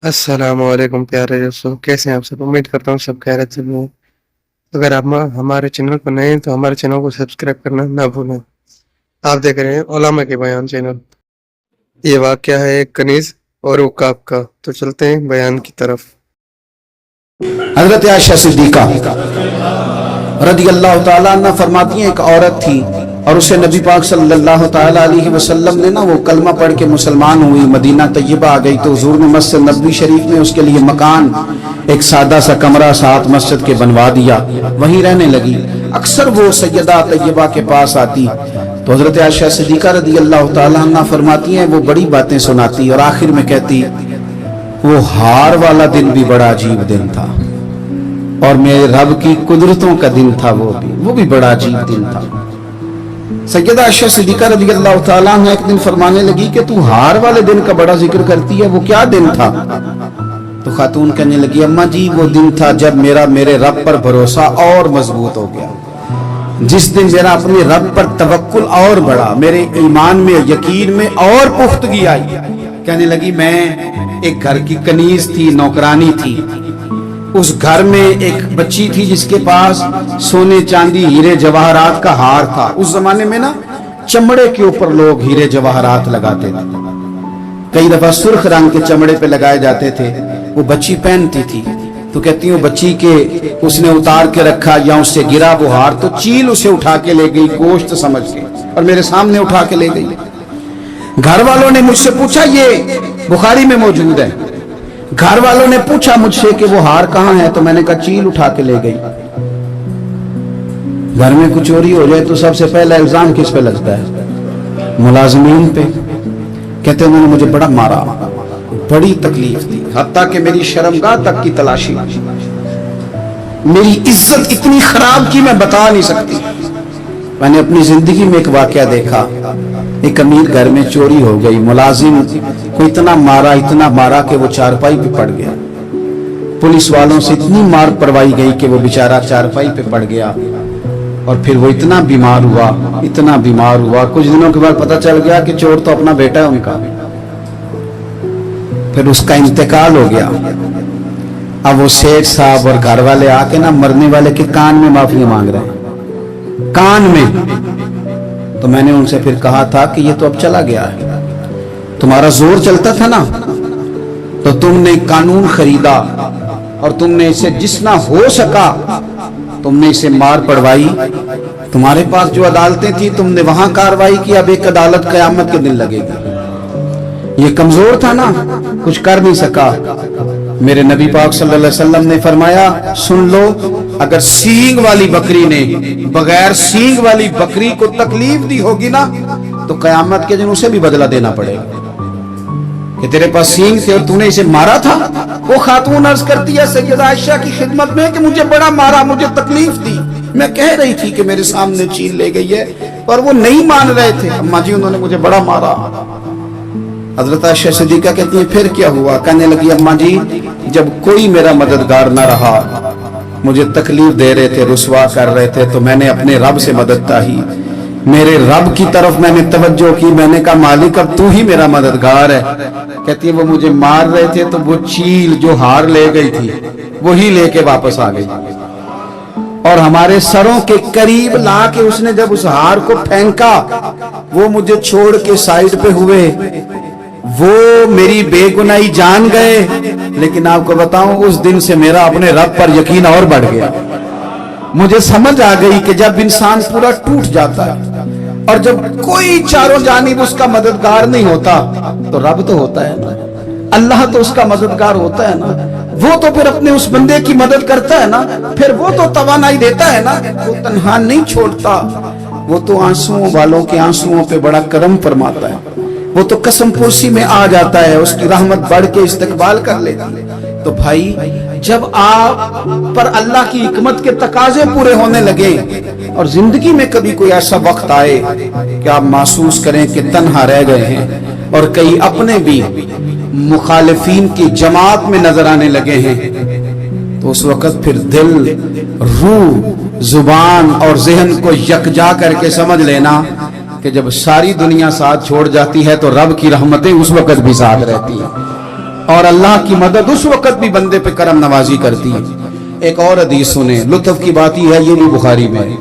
السلام علیکم پیارے دوستوں، کیسے ہیں آپ سب؟ امید کرتا ہوں سب خیریت سے ہوں۔ اگر آپ ہمارے چینل پر نئے ہیں تو ہمارے چینل کو سبسکرائب کرنا نہ بھولیں۔ آپ دیکھ رہے ہیں علامہ کے بیان چینل۔ یہ واقعہ ہے ایک کنیز اور عکاب کا، تو چلتے ہیں بیان کی طرف۔ حضرت عائشہ صدیقہ رضی اللہ تعالیٰ عنہ فرماتی ہیں ایک عورت تھی اور اسے نبی پاک صلی اللہ تعالیٰ علیہ وسلم نے وہ کلمہ پڑھ کے مسلمان ہوئی، مدینہ طیبہ آ گئی تو حضور نے مسجد نبوی شریف میں اس کے لیے مکان، ایک سادہ سا کمرہ ساتھ مسجد کے بنوا دیا، وہیں رہنے لگی۔ اکثر وہ سیدہ طیبہ کے پاس آتی تو حضرت عائشہ صدیقہ رضی اللہ تعالیٰ عنہ فرماتی ہیں وہ بڑی باتیں سناتی اور آخر میں کہتی وہ ہار والا دن بھی بڑا عجیب دن تھا اور میرے رب کی قدرتوں کا دن تھا، وہ بھی بڑا عجیب دن تھا۔ سیدہ عائشہ صدیقہ رضی اللہ تعالیٰ عنہ ایک دن فرمانے لگی کہ تو ہار والے دن کا بڑا ذکر کرتی ہے، وہ کیا دن تھا؟ تو خاتون کہنے لگی اماں جی وہ دن تھا جب میرے رب پر بھروسہ اور مضبوط ہو گیا، جس دن میرا اپنے رب پر توکل اور بڑھا، میرے ایمان میں یقین میں اور پختگی آئی۔ کہنے لگی میں ایک گھر کی کنیز تھی، نوکرانی تھی، اس گھر میں ایک بچی تھی جس کے پاس سونے چاندی ہیرے جواہرات کا ہار تھا۔ اس زمانے میں نا چمڑے کے اوپر لوگ ہیرے جواہرات لگاتے تھے، کئی دفعہ سرخ رنگ کے چمڑے پہ لگائے جاتے تھے، وہ بچی پہنتی تھی تو کہتی ہوں بچی کے اس نے اتار کے رکھا یا اس سے گرا وہ ہار تو چیل اسے اٹھا کے لے گئی گوشت سمجھ کے اور میرے سامنے اٹھا کے لے گئی۔ گھر والوں نے مجھ سے پوچھا، یہ بخاری میں موجود ہے، گھر والوں نے پوچھا مجھ سے کہ وہ ہار کہاں ہے تو میں نے کہا چیل اٹھا کے لے گئی۔ گھر میں کچھ چوری ہو جائے تو سب سے پہلا الزام کس پہ لگتا ہے؟ ملازمین پہ۔ کہتے انہوں نے مجھے بڑا مارا، بڑی تکلیف دی، حتیٰ کہ میری شرمگاہ تک کی تلاشی، میری عزت اتنی خراب کی میں بتا نہیں سکتی۔ میں نے اپنی زندگی میں ایک واقعہ دیکھا، ایک امیر گھر میں چوری ہو گئی، ملازم کو اتنا مارا کہ وہ چارپائی پہ پڑ گیا، پولیس والوں سے اتنی مار پروائی گئی کہ وہ بیچارہ چارپائی پہ پڑ گیا، اور پھر وہ اتنا بیمار ہوا، کچھ دنوں کے بعد پتہ چل گیا کہ چور تو اپنا بیٹا ہے ان کا، پھر اس کا انتقال ہو گیا۔ اب وہ سیٹ صاحب اور گھر والے آ کے نا مرنے والے کے کان میں معافی مانگ رہے ہیں، کان میں۔ تو میں نے ان سے پھر کہا تھا کہ یہ تو اب چلا گیا ہے، تمہارا زور چلتا تھا نا تو تم نے قانون خریدا اور تم نے اسے جتنا ہو سکا تم نے اسے مار پڑوائی، تمہارے پاس جو عدالتیں تھی تم نے وہاں کاروائی کی، اب ایک عدالت قیامت کے دن لگے گی۔ یہ کمزور تھا نا، کچھ کر نہیں سکا۔ میرے نبی پاک صلی اللہ علیہ وسلم نے فرمایا سن لو، اگر سینگ والی بکری نے بغیر سینگ والی بکری کو تکلیف دی ہوگی نا تو قیامت کے دن اسے بھی بدلہ دینا پڑے گا، کہ تیرے پاس سینگ تھے اور تو نے اسے مارا تھا۔ وہ خاتون عرض کرتی ہے سیدہ عائشہ کی خدمت میں کہ مجھے بڑا مارا، مجھے تکلیف دی، میں کہہ رہی تھی کہ میرے سامنے چیل لے گئی ہے اور وہ نہیں مان رہے تھے، اماں جی انہوں نے مجھے بڑا مارا۔ حضرت عائشہ صدیقہ کہتی ہیں پھر کیا ہوا؟ کہنے لگی اماں جی جب کوئی میرا مددگار نہ رہا، مجھے تکلیف دے رہے تھے، رسوا کر رہے تھے، تو میں نے اپنے رب سے مدد چاہی، میرے رب کی طرف میں نے توجہ کی، میں نے کہا مالک اب تو ہی میرا مددگار ہے۔ کہتی ہے وہ مجھے مار رہے تھے تو وہ چیل جو ہار لے گئی تھی وہی لے کے واپس آ گئی، اور ہمارے سروں کے قریب لا کے اس نے جب اس ہار کو پھینکا، وہ مجھے چھوڑ کے سائیڈ پہ ہوئے، وہ میری بے گناہی جان گئے، لیکن آپ کو بتاؤں اس دن سے میرا اپنے رب پر یقین اور بڑھ گیا۔ مجھے سمجھ آ گئی کہ جب انسان پورا ٹوٹ جاتا ہے اور جب کوئی چاروں جانب اس کا مددگار نہیں ہوتا تو رب تو ہوتا ہے نا، اللہ تو اس کا مددگار ہوتا ہے نا، وہ تو پھر اپنے اس بندے کی مدد کرتا ہے نا، پھر وہ تو توانائی دیتا ہے نا، وہ تنہا نہیں چھوڑتا، وہ تو آنسوؤں والوں کے آنسوؤں پہ بڑا کرم فرماتا ہے، وہ تو قسم پرسی میں آ جاتا ہے، اس کی رحمت بڑھ کے استقبال کر لیتی ہے۔ تو بھائی جب آپ پر اللہ کی حکمت کے تقاضے پورے ہونے لگے اور زندگی میں کبھی کوئی ایسا وقت آئے کہ آپ محسوس کریں کہ تنہا رہ گئے ہیں اور کئی اپنے بھی مخالفین کی جماعت میں نظر آنے لگے ہیں، تو اس وقت پھر دل، روح، زبان اور ذہن کو یکجا کر کے سمجھ لینا کہ جب ساری دنیا ساتھ چھوڑ جاتی ہے تو رب کی رحمتیں اس وقت بھی ساتھ رہتی ہیں۔ اور اللہ کی مدد اس وقت بھی بندے پہ کرم نوازی کرتی ہے. ایک اور حدیث سنیں, لطف کی بات یہ ہے یہ بھی بخاری میں ہے,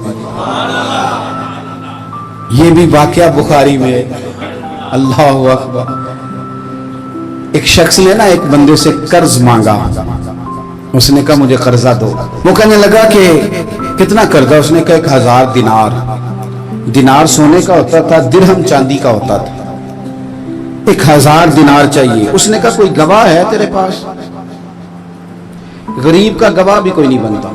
یہ بھی واقعہ بخاری میں ہے. اللہ اکبر. ایک شخص نے نا ایک بندے سے قرض مانگا, اس نے کہا مجھے قرضہ دو. وہ کہنے لگا کہ کتنا قرضہ؟ اس نے کہا 1000 دینار. دینار سونے کا ہوتا تھا, درہم چاندی کا ہوتا تھا. 1000 دینار چاہیے. اس نے کہا کوئی گواہ ہے تیرے پاس؟ غریب کا گواہ بھی کوئی نہیں بنتا.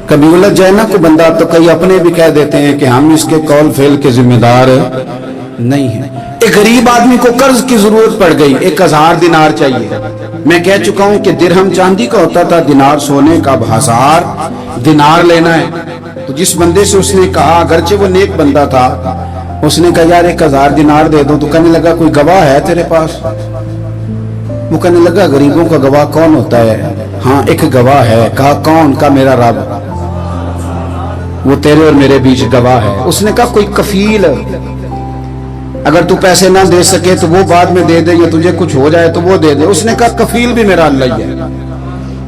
کبھی الجھ جائے نا کوئی بندہ تو کئی اپنے بھی کہہ دیتے ہیں کہ ہم اس کے قول فعل کے ذمہ دار نہیں ہیں. ایک غریب آدمی کو قرض کی ضرورت پڑ گئی, 1000 دینار چاہیے. میں کہہ چکا ہوں کہ درہم چاندی کا ہوتا تھا, دینار سونے کا. اب 1000 دینار لینا ہے. تو جس بندے سے اس نے کہا, اگرچہ وہ نیک بندہ تھا, اس نے کہا یار 1000 دینار دے دو. تو کہنے لگا کوئی گواہ ہے تیرے پاس؟ وہ کہنے لگا غریبوں کا گواہ کون ہوتا ہے؟ ہاں ایک گواہ ہے. کہا کون؟ کا میرا رب, وہ تیرے اور میرے بیچ گواہ ہے. اس نے کہا کوئی کفیل, اگر تو پیسے نہ دے سکے تو وہ بعد میں دے دے, یا تجھے کچھ ہو جائے تو وہ دے دے. اس نے کہا کفیل بھی میرا اللہ ہی ہے.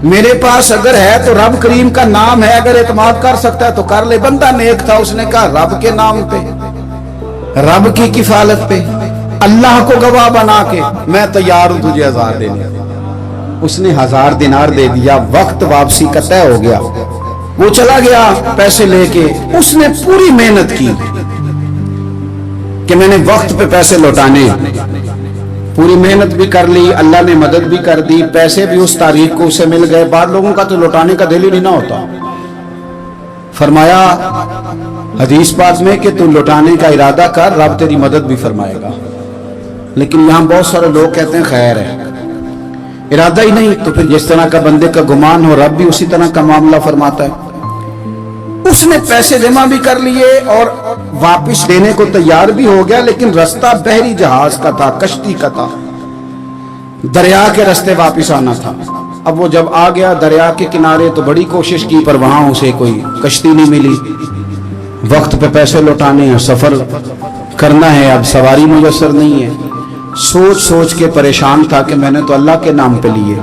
میرے پاس اگر ہے تو رب کریم کا نام ہے, اگر اعتماد کر سکتا ہے تو کر لے. بندہ نیک تھا, اس نے کہا رب کے نام پہ, رب کی کفالت پہ, اللہ کو گواہ بنا کے میں تیار ہوں تجھے 1000 دینے. اس نے 1000 دینار دے دیا. وقت واپسی کا طے ہو گیا. وہ چلا گیا پیسے لے کے. اس نے پوری محنت کی کہ میں نے وقت پہ پیسے لوٹانے, پوری محنت بھی کر لی, اللہ نے مدد بھی کر دی, پیسے بھی اس تاریخ کو اسے مل گئے. بعض لوگوں کا تو لوٹانے کا دل ہی نہیں نہ ہوتا. فرمایا حدیث پاک میں کہ تو لوٹانے کا ارادہ کر, رب تیری مدد بھی فرمائے گا. لیکن یہاں بہت سارے لوگ کہتے ہیں خیر ہے, ارادہ ہی نہیں. تو پھر جس طرح کا بندے کا گمان ہو, رب بھی اسی طرح کا معاملہ فرماتا ہے. اس نے پیسے جمع بھی کر لیے اور واپس دینے کو تیار بھی ہو گیا, لیکن رستہ بحری جہاز کا تھا, کشتی کا تھا, دریا کے رستے واپس آنا تھا. اب وہ جب آ گیا دریا کے کنارے تو بڑی کوشش کی, پر وہاں اسے کوئی کشتی نہیں ملی. وقت پہ پیسے لوٹانے ہیں, سفر کرنا ہے, اب سواری میسر نہیں ہے. سوچ سوچ کے پریشان تھا کہ میں نے تو اللہ کے نام پہ لیے.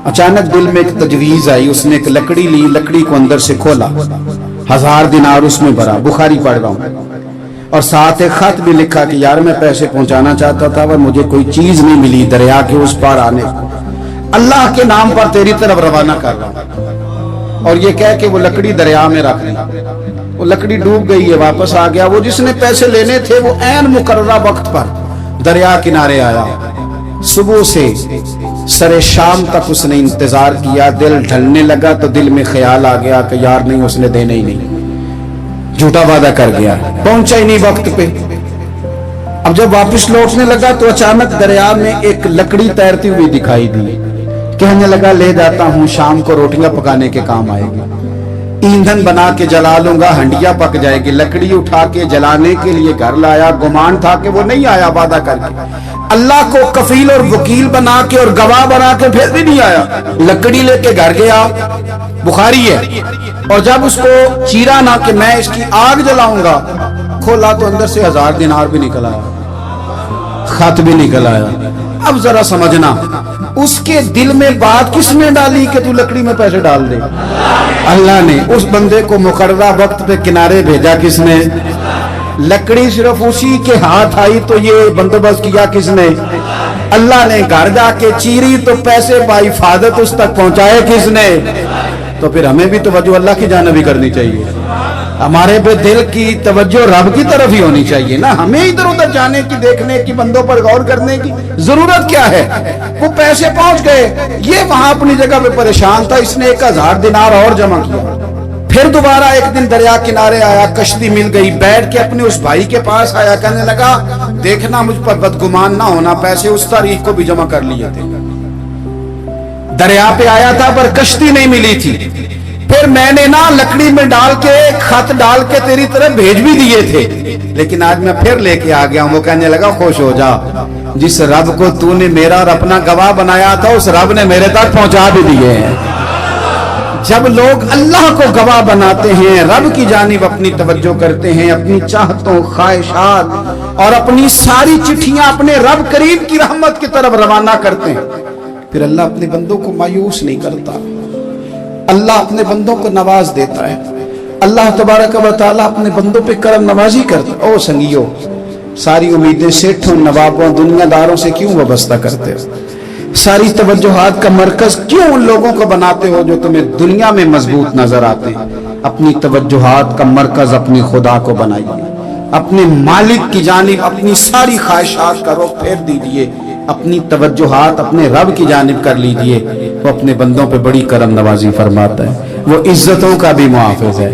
اچانک دل میں ایک تجویز آئی. اس نے ایک لکڑی لی, لکڑی کو اندر سے کھولا, 1000 دینار اس میں بھرا. بخاری پڑھ رہا ہوں. اور ساتھ ایک خط بھی لکھا کہ یار میں پیسے پہنچانا چاہتا تھا اور مجھے کوئی چیز نہیں ملی دریا کے اس پار آنے, اللہ کے نام پر تیری طرف روانہ کر رہا ہوں. اور یہ کہہ کہ وہ لکڑی دریا میں رکھ دی. وہ لکڑی ڈوب گئی ہے, واپس آ گیا. وہ جس نے پیسے لینے تھے وہ عین مقررہ وقت پر دریا کنارے آیا. صبح سے سر شام تک اس نے انتظار کیا. دل ڈھلنے لگا تو دل میں خیال آ گیا کہ یار نہیں, اس نے دینے ہی نہیں, جھوٹا وعدہ کر گیا, پہنچا ہی نہیں وقت پہ. اب جب واپس لوٹنے لگا تو اچانک دریا میں ایک لکڑی تیرتی ہوئی دکھائی دی. کہنے لگا لے جاتا ہوں, شام کو روٹیاں پکانے کے کام آئے گی, ایندھن بنا کے جلا لوں گا, ہنڈیا پک جائے گی. لکڑی اٹھا کے جلانے کے لیے گھر لایا. گمان تھا کہ وہ نہیں آیا وعدہ کر کے, اللہ کو کفیل اور وکیل بنا کے اور گواہ بنا کے پھر بھی نہیں آیا. لکڑی لے کے گھر گیا, بخاری ہے. اور جب اس کو چیرا نہ کہ میں اس کی آگ جلاؤں گا, کھولا تو اندر سے 1000 دینار بھی نکل آیا, خط بھی نکل آیا. اب ذرا سمجھنا, اس کے دل میں بات کس نے ڈالی کہ تو لکڑی میں پیسے ڈال دے؟ اللہ نے. اس بندے کو مقررہ وقت پہ کنارے بھیجا کس نے؟ لکڑی صرف اسی کے ہاتھ آئی تو یہ بندوبست کیا کس نے؟ اللہ نے. گھر جا کے چیری تو پیسے بائی حفاظت اس تک پہنچائے کس نے؟ تو پھر ہمیں بھی توجہ اللہ کی جانب ہی کرنی چاہیے. ہمارے پہ دل کی توجہ رب کی طرف ہی ہونی چاہیے نا, ہمیں ادھر ادھر جانے کی, دیکھنے کی, بندوں پر غور کرنے کی ضرورت کیا ہے؟ وہ پیسے پہنچ گئے, یہ وہاں اپنی جگہ پہ پریشان تھا. اس نے 1000 دینار اور جمع کیا. پھر دوبارہ ایک دن دریا کنارے آیا, کشتی مل گئی, بیٹھ کے اپنے اس بھائی کے پاس آیا. کہنے لگا دیکھنا مجھ پر بدگمان نہ ہونا, پیسے اس تاریخ کو بھی جمع کر لیے تھے. دریا پہ آیا تھا پر کشتی نہیں ملی تھی. پھر میں نے نا لکڑی میں ڈال کے, خط ڈال کے تیری طرف بھیج بھی دیے تھے, لیکن آج میں پھر لے کے آ گیا ہوں. وہ کہنے لگا خوش ہو جا, جس رب کو تو نے میرا اور اپنا گواہ بنایا تھا اس رب نے میرے تک پہنچا بھی دیے ہیں. جب لوگ اللہ کو گواہ بناتے ہیں, رب کی جانب اپنی توجہ کرتے ہیں, اپنی چاہتوں, خواہشات, और अपनी सारी चिट्ठियां अपने रब करीम की रहमत की तरफ रवाना करते हैं, फिर अल्लाह अपने बंदों को मायूस नहीं करता, अल्लाह अपने बंदों को नवाज देता है। अल्लाह तबारक व तआला अपने बंदों पे करम नवाजी करता है। ओ संगियो, सारी उम्मीदें सेठों, नवाबों, दुनियादारों से क्यों वाबस्ता करते हो? सारी तवज्जुहात का मरकज क्यों उन लोगों को बनाते हो जो तुम्हें दुनिया में मजबूत नजर आते हैं? अपनी तवज्जुहात का मरकज अपनी खुदा को बनाइए, अपने मालिक की जानिब अपनी सारी ख्वाहिशात का रुख फेर दीजिए, अपनी तवज्जुहात अपने रब की जानिब कर लीजिए। वो अपने बंदों पे बड़ी करम नवाजी फरमाता है, वो इज्जतों का भी मुहाफिज है,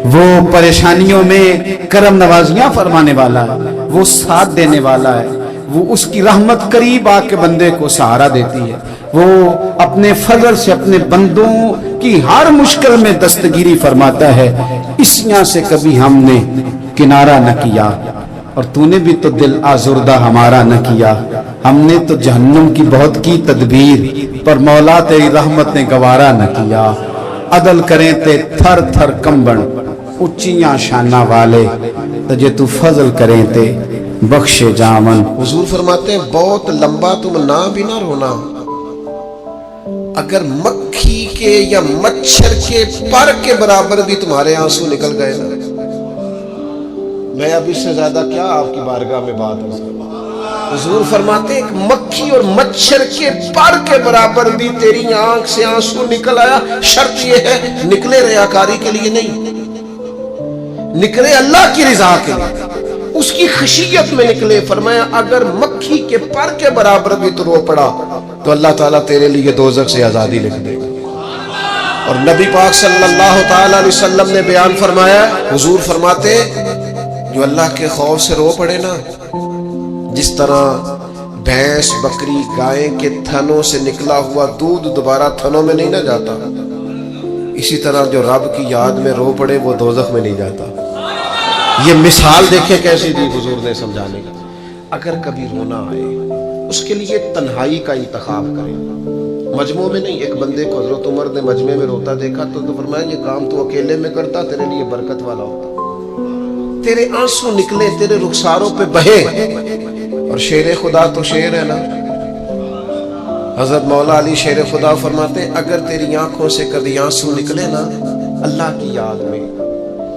वो परेशानियों में करम नवाजियां फरमाने वाला है, वो साथ देने वाला है, वो उसकी रहमत करीब आके बंदे को सहारा देती है, वो अपने फजल से अपने बंदों की हर मुश्किल में दस्तगीरी फरमाता है। इस यहाँ से कभी हमने किनारा न किया और तूने भी तो दिल आजुर्दा हमारा न किया, हमने तो जहन्नुम की बहुत की तदबीर पर मौला तेरी रहमत ने गवारा न किया। अदल करें ते थर थर कंबन उच्चियां शाना वाले, तजे तू फजल करें ते बख्शे जामन। हुजूर फरमाते हैं बहुत लंबा तुम ना भी ना रोना, अगर मक्खी के या मच्छर के पर के बराबर भी तुम्हारे आंसू निकल गए ना, मैं अब इससे ज्यादा क्या आपकी बारगाह में बात हो सकती। हुजूर फरमाते हैं एक मक्खी और मच्छर के पर के बराबर भी तेरी आंख से आंसू निकल आया, शर्त यह है निकले रियाकारी के लिए नहीं, निकले अल्लाह की रिजा के लिए, उसकी खशियत में निकले। फरमाया अगर मक्खी के पर के बराबर भी तो रो पड़ा तो अल्लाह ताला तेरे लिए दोज़ख से आजादी लिख देगा। और नबी पाक सल्लल्लाहु ताला अलैहि वसल्लम ने बयान फरमाया, हुजूर फरमाते जो अल्लाह के खौफ से रो पड़े ना, जिस तरह भैंस बकरी गाय के थनों से निकला हुआ दूध दोबारा थनों में नहीं ना जाता, इसी तरह जो रब की याद में रो पड़े वो दोज़ख में नहीं जाता। ये मिसाल देखे कैसी दी हुजूर ने समझाने का। अगर कभी रोना आए उसके लिए तन्हाई का इंतखाब करें, मजमू में नहीं। एक बंदे को हज़रत उमर ने मजमे में रोता देखा तो फरमाया ये काम तू अकेले में करता, तेरे लिए बरकत वाला होता, तेरे आंसू निकले, तेरे रुखसारों पे बहे। और शेर खुदा तो शेर है ना, हजरत मौला अली शेर खुदा फरमाते अगर तेरी आंखों से कभी आंसू निकले ना अल्लाह की याद में,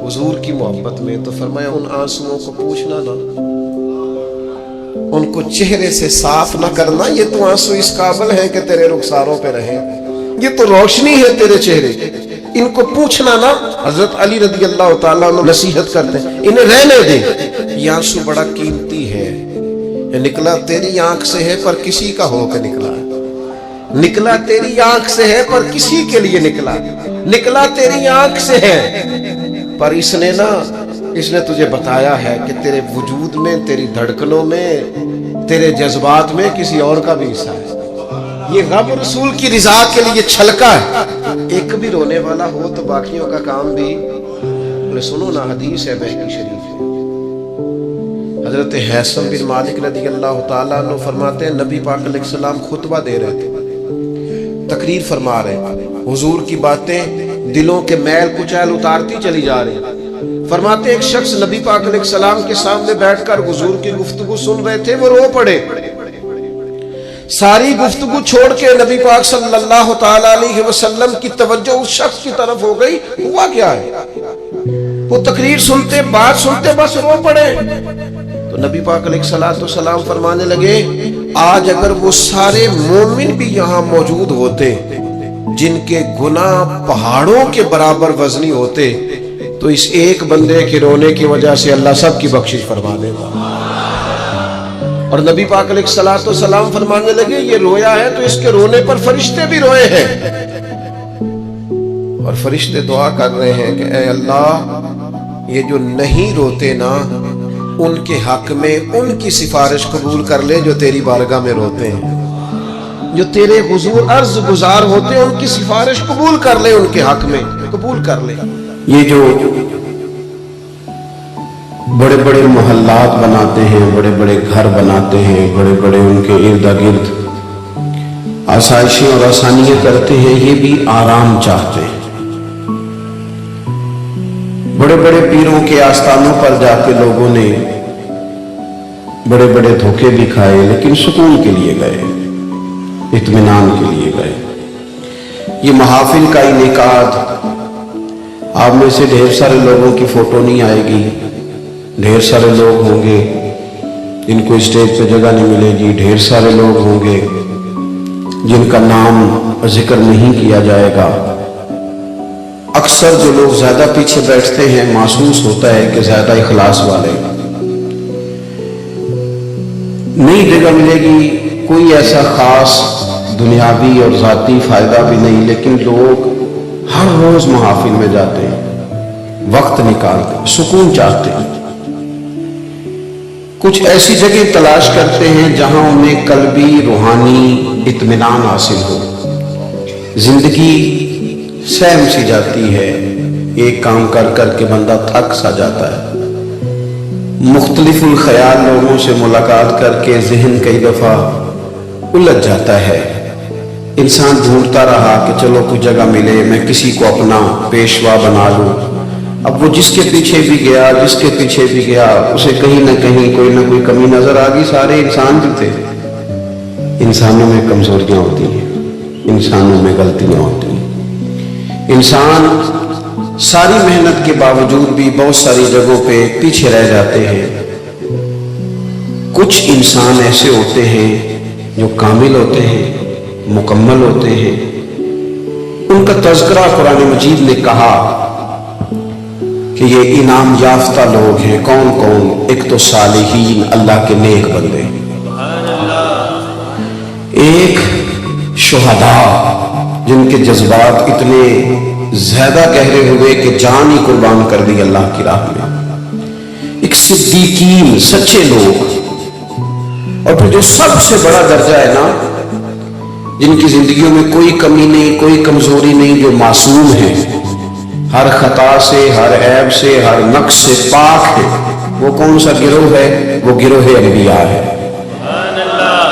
हुजूर की मोहब्बत में, तो फरमाया उन आंसुओं को पूछना ना, उनको चेहरे से साफ ना करना, ये तो आंसू इस काबिल है कि तेरे रुखसारों पे रहे, ये तो रोशनी है तेरे चेहरे, इनको पूछना ना। हजरत अली रज़ी अल्लाह ताला अन्हु नसीहत करते हैं इन्हें रहने दे, ये आंसू बड़ा कीमती है, ये निकला तेरी आंख से है पर किसी का होकर निकला है, निकला तेरी आंख से है पर किसी के लिए निकला, निकला तेरी आंख से है पर इसने तुझे बताया है कि तेरे वजूद में, तेरी धड़कनों में, तेरे जज्बात में किसी और का भी हिस्सा है। ये रब रसूल की रिजा के लिए छलका है। एक भी रोने वाला हो तो बाकियों का काम भी। बोले सुनो ना, हदीस है बहकी शरीफ है, हजरत हैसम बिन मालिक रज़ी अल्लाह ताला अन्हु फरमाते हैं नबी पाक अलैहिस्सलाम खुतबा दे रहे थे, तकरीर फरमा रहे, हुजूर की बातें दिलों के मैल कुचैल उतारती चली जा रही। फरमाते एक शख्स नबी पाक अलैहिस्सलाम के सामने बैठकर हुजूर की गुफ्तगू सुन रहे थे, वो रो पड़े। सारी गुफ्तगू छोड़ के नबी पाक सल्लल्लाहु ताला अलैहि वसल्लम की तवज्जो उस शख्स की तरफ हो गई। हुआ क्या है? वो तकरीर सुनते, बात सुनते बस रो पड़े। तो नबी पाक अलैहिस्सलाम फरमाने लगे आज अगर वो सारे मोमिन भी यहाँ मौजूद होते जिनके गुनाह पहाड़ों के बराबर वजनी होते तो इस एक बंदे के रोने की वजह से अल्लाह सब की बख्शिश फरमा देगा। और नबी पाक अलैहिस्सलाम फरमाने लगे ये रोया है तो इसके रोने पर फरिश्ते भी रोए हैं। और फरिश्ते दुआ कर रहे हैं कि ऐ अल्लाह ये जो नहीं रोते ना उनके हक में उनकी सिफारिश कबूल कर ले जो तेरी बारगाह में रोते हैं, जो तेरे हुजूर अर्ज गुजार होते हैं उनकी सिफारिश कबूल कर ले, उनके हक में कबूल कर ले। ये जो बड़े बड़े मोहल्लात बनाते हैं, बड़े बड़े घर बनाते हैं, बड़े बड़े उनके इर्द गिर्द आसाइशें और आसानियां करते हैं, ये भी आराम चाहते हैं। बड़े बड़े पीरों के आस्थानों पर जाके लोगों ने बड़े बड़े धोखे भी खाए, लेकिन सुकून के लिए गए, इत्मीनान के लिए गए। ये महाफिल का इनेकाद, आप में से ढेर सारे लोगों की फोटो नहीं आएगी, ढेर सारे लोग होंगे जिनको स्टेज पे जगह नहीं मिलेगी, ढेर सारे लोग होंगे जिनका नाम जिक्र नहीं किया जाएगा। अक्सर जो लोग ज्यादा पीछे बैठते हैं, महसूस होता है कि ज्यादा इखलास वाले। नई जगह मिलेगी, कोई ऐसा खास दुनियावी और जाती फायदा भी नहीं, लेकिन लोग हर रोज महफिल में जाते हैं, वक्त निकालते हैं, सुकून चाहते हैं। कुछ ऐसी जगह तलाश करते हैं जहां उन्हें कल्बी रूहानी इत्मीनान हासिल हो। जिंदगी सहम सी जाती है, एक काम कर करके बंदा थक सा जाता है। मुख्तलिफुल ख्याल लोगों से मुलाकात करके जहन कई दफा उलझ जाता है। इंसान ढूंढता रहा कि चलो कोई जगह मिले, मैं किसी को अपना पेशवा बना लूं। अब वो जिसके पीछे भी गया, जिसके पीछे भी गया, उसे कहीं ना कहीं कोई ना कोई कमी नजर आ गई। सारे इंसान भी थे। इंसानों में कमजोरियां होती हैं, इंसानों में गलतियां होती हैं। इंसान सारी मेहनत के बावजूद भी बहुत सारी जगहों पे पीछे रह जाते हैं। कुछ इंसान ऐसे होते हैं जो कामिल होते हैं, मुकम्मल होते हैं। उनका तज़किरा कुरान मजीद ने कहा कि ये इनाम याफ्ता लोग हैं। कौन कौन? एक तो सालिहीन, अल्लाह के नेक बंदे, एक शुहदा जिनके जज्बात इतने ज्यादा गहरे हुए कि जान ही कुर्बान कर दी अल्लाह की राह में, एक सिद्दीकीन, सच्चे लोग, और फिर जो सबसे बड़ा दर्जा है ना, जिनकी जिंदगियों में कोई कमी नहीं, कोई कमजोरी नहीं, जो मासूम है, हर खता से, हर ऐब से, हर नक्श से पाक है। वो कौन सा गिरोह है? वो गिरोह अंबिया है।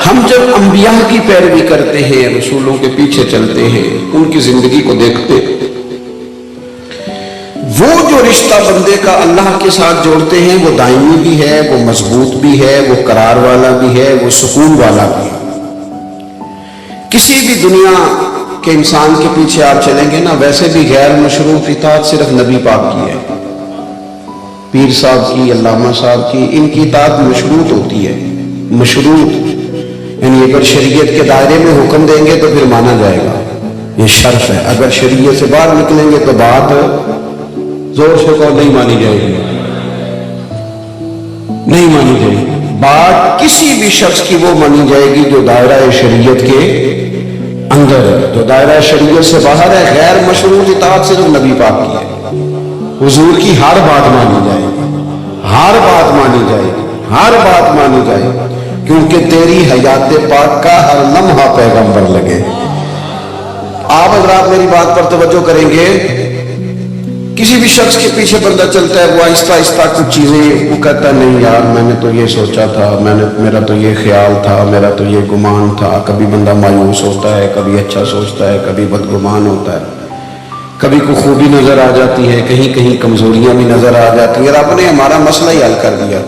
हम जब अंबिया की पैरवी करते हैं, रसूलों के पीछे चलते हैं, उनकी जिंदगी को देखते हैं, वो जो रिश्ता बंदे का अल्लाह के साथ जोड़ते हैं, वो दायमी भी है, वो मजबूत भी है, वो करार वाला भी है, वो सुकून वाला भी है। किसी भी दुनिया के इंसान के पीछे आप चलेंगे ना, वैसे भी गैर मशरूफ इताअत सिर्फ नबी पाक की है, पीर साहब की, अल्लामा साहब की, इनकी इताअत मशरूत होती है। मशरूत यानी अगर शरीयत के दायरे में हुक्म देंगे तो फिर माना जाएगा, ये शर्त है। अगर शरीयत से बाहर निकलेंगे तो बात जोर से कहो नहीं मानी जाएगी, नहीं मानी जाएगी। बात किसी भी शख्स की वो मानी जाएगी जो दायरा शरीयत के अंदर है, जो दायरा शरीयत से बाहर है। गैर मशरूत इताअत सिर्फ नबी पाक की है। हुजूर की हर बात मानी जाएगी, हर बात मानी जाएगी, हर बात मानी जाएगी, क्योंकि तेरी हयात पाक का हर लम्हा पैगंबर लगे। आप हज़रात मेरी बात पर तवज्जो करेंगे। किसी भी शख्स के पीछे बंदा चलता है, वो आहिस्ता आहिस्ता कुछ चीजें वो कहता है, नहीं यार मैंने तो ये सोचा था, मेरा तो ये ख्याल था, मेरा तो ये गुमान था। कभी बंदा मायूस होता है, कभी अच्छा सोचता है, कभी बदगुमान होता है, कभी कोई खूबी नजर आ जाती है, कहीं कहीं कमजोरियां भी नजर आ जाती हैं। रब ने हमारा मसला ही हल कर दिया।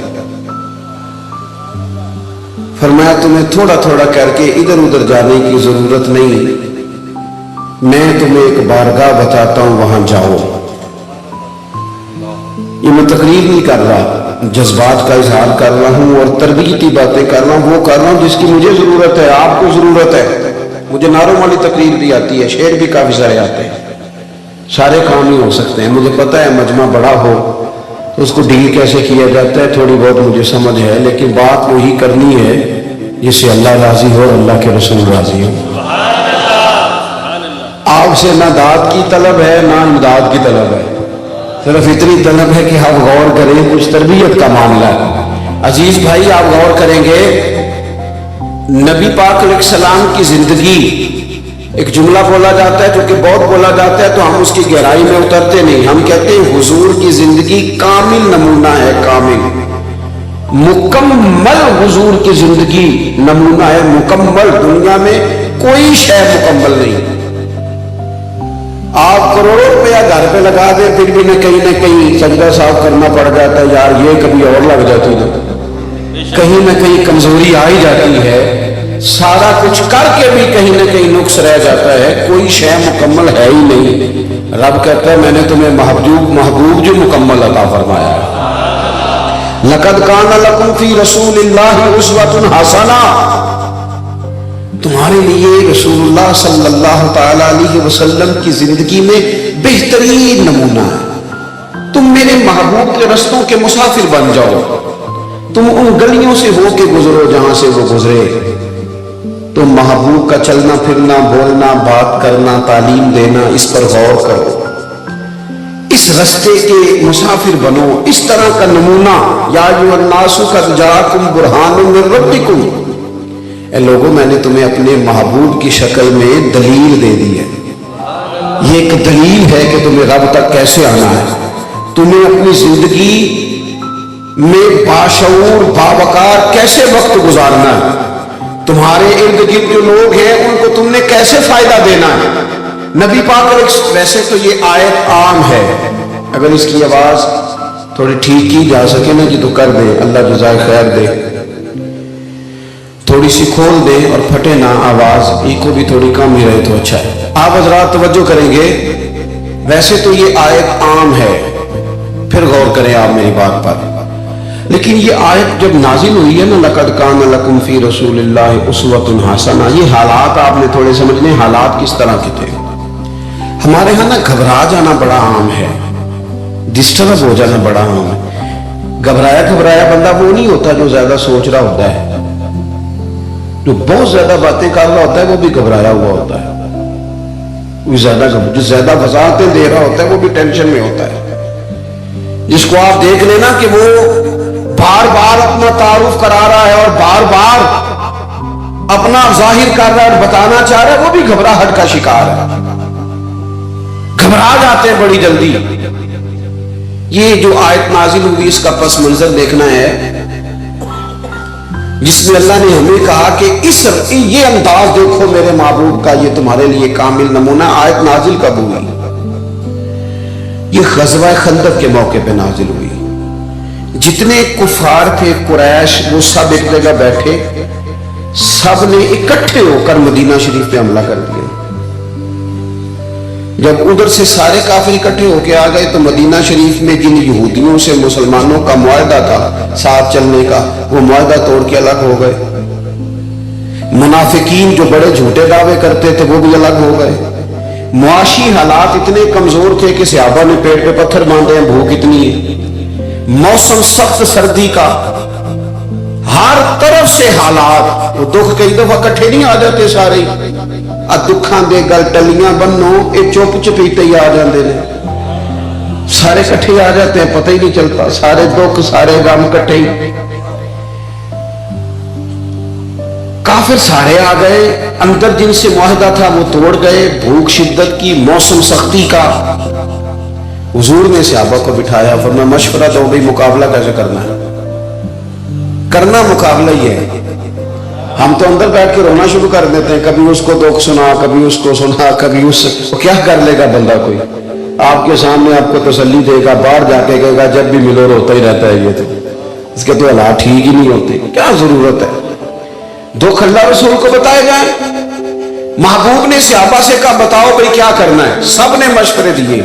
फरमाया तुम्हें थोड़ा थोड़ा करके इधर उधर जाने की जरूरत नहीं, मैं तुम्हें एक बारगाह बताता हूं, वहां जाओ। ये मैं तकरीर नहीं कर रहा, जज्बात का इजहार कर रहा हूं और तरबियती बातें कर रहा हूं, वो कर रहा हूं जिसकी मुझे जरूरत है, आपको जरूरत है। मुझे नारों वाली तकरीर भी आती है, शेर भी काफी सारे आते हैं, सारे काम ही हो सकते हैं। मुझे पता है मजमा बड़ा हो तो उसको डील कैसे किया जाता है, थोड़ी बहुत मुझे समझ है, लेकिन बात वही करनी है जिससे अल्लाह राजी हो और अल्लाह के रसूल राजी हो। आपसे ना दाद की तलब है ना इमदाद की तलब है, सिर्फ इतनी तलब है कि आप गौर करें, कुछ तरबियत का मामला है। अजीज भाई आप गौर करेंगे, नबी पाक अलैहिस्सलाम की जिंदगी, एक जुमला बोला जाता है जो कि बहुत बोला जाता है, तो हम उसकी गहराई में उतरते नहीं। हम कहते हैं हुजूर की जिंदगी कामिल नमूना है, कामिल मुकम्मल हुजूर की जिंदगी नमूना है, मुकम्मल। दुनिया में कोई शय मुकम्मल नहीं। आप करोड़ों रुपया घर पे लगा दें, फिर भी न कहीं सजदा साफ करना पड़ जाता है, यार ये कभी और लग जाती ना। कहीं ना कहीं कमजोरी आ ही जाती है, सारा कुछ करके भी कहीं ना कहीं नुक्स रह जाता है, कोई शय मुकम्मल है ही नहीं। रब कहता है मैंने तुम्हें महबूब जो मुकम्मल अता फरमाया है। लक़द कान लकुम फी रसूलिल्लाहि उस्वतुन हसना, तुम्हारे लिए रसूलुल्लाह सल्लल्लाहु तआला अलैहि वसल्लम की जिंदगी में बेहतरीन नमूना है। तुम मेरे महबूब के रस्तों के मुसाफिर बन जाओ, तुम उन गलियों से होके गुजरो जहां से वो गुजरे, तुम महबूब का चलना फिरना, बोलना, बात करना, तालीम देना, इस पर गौर करो, इस रास्ते के मुसाफिर बनो, इस तरह का नमूना। या अय्युहन्नासु क़द जाअकुम बुरहानुम मिन रब्बिकुम, ए लोगों मैंने तुम्हें अपने महबूब की शक्ल में दलील दे दी है। ये एक दलील है कि तुम्हें रब तक कैसे आना है, तुम्हें अपनी जिंदगी में बाशऊर बावकार कैसे वक्त गुजारना है, तुम्हारे इर्द गिर्द जो लोग हैं उनको तुमने कैसे फायदा देना है। नबी पाक, वैसे तो ये आयत आम है, अगर इसकी आवाज थोड़ी ठीक की जा सके ना जी तो कर दे, अल्लाह जज़ाए खैर दे, थोड़ी सी खोल दे और फटे ना आवाज, इको भी थोड़ी कम ही रहे तो अच्छा है। आप हजरात तवज्जो करेंगे, वैसे तो ये आयत आम है, फिर गौर करें आप मेरी बात पर, लेकिन ये आयत जब नाजिल हुई है ना, लक़द कान लकुम फी रसूलिल्लाहि उस्वतुन हसना, ये हालात आपने थोड़े समझने, हालात किस तरह के थे। हमारे यहाँ ना घबरा जाना बड़ा आम है, डिस्टर्ब हो जाना बड़ा आम है। घबराया बंदा वो नहीं होता जो ज्यादा सोच रहा होता है, जो बहुत ज्यादा बातें कर रहा होता है वो भी घबराया हुआ होता है, जो ज्यादा वजाहतें दे रहा होता है वो भी टेंशन में होता है। जिसको आप देख लेना कि वो बार बार अपना तारुफ करा रहा है और बार बार अपना जाहिर कर रहा है और बताना चाह रहा है, वो भी घबराहट का शिकार है, घबरा जाते हैं बड़ी जल्दी। ये जो आयत नाजिल हुई इसका पस मंजर देखना है, जिसमें अल्लाह ने हमें कहा कि ये अंदाज देखो मेरे महबूब का, ये तुम्हारे लिए कामिल नमूना। आयत नाजिल कब हुई? ये ग़ज़वा खंदक के मौके पे नाजिल हुई। जितने कुफार थे कुरैश, वो सब एक जगह बैठे, सब ने इकट्ठे होकर मदीना शरीफ पे हमला कर दिया। जब उधर से सारे काफिर इकट्ठे होकर आ गए तो मदीना शरीफ में जिन यहूदियों से मुसलमानों का मुआहदा था साथ चलने का, वो मुआहदा तोड़ के अलग हो गए। मुनाफिकीन जो बड़े झूठे दावे करते थे वो भी अलग हो गए। मुआशी हालात इतने कमजोर थे कि सहाबा ने पेट पे पत्थर बांधे हैं, भूख इतनी है, मौसम सख्त सर्दी का, हर तरफ से हालात। वो दुख कई दफा इकट्ठे नहीं आ जाते सारे, दुखा दे गल टलियां बनो, ये चुप चपीते ही आ जाते हैं, सारे इकट्ठे आ जाते हैं, पता ही नहीं चलता, सारे दुख सारे गम इकट्ठे ही। काफिर सारे आ गए, अंदर जिनसे मुआहदा था वो तोड़ गए, भूख शिद्दत की, मौसम सख्ती का। हुजूर ने सहाबा को बिठाया, फरमाया मशवरा दो भाई मुकाबला कैसे करना है। करना मुकाबला ही है। हम तो अंदर बैठ के रोना शुरू कर देते हैं, कभी उसको दुख सुना, कभी उसको सुना, कभी उसको, क्या कर लेगा बंदा। कोई आपके सामने आपको तसल्ली देगा, बाहर जाके कहेगा जब भी मिलो रोता ही रहता है, ये तो इसके तो हालात ठीक ही नहीं होते, क्या जरूरत है। दुख अल्लाह रसूल को बताए जाए। महबूब ने सहाबा से कहा बताओ भाई क्या करना है, सब ने मशवरे दिए।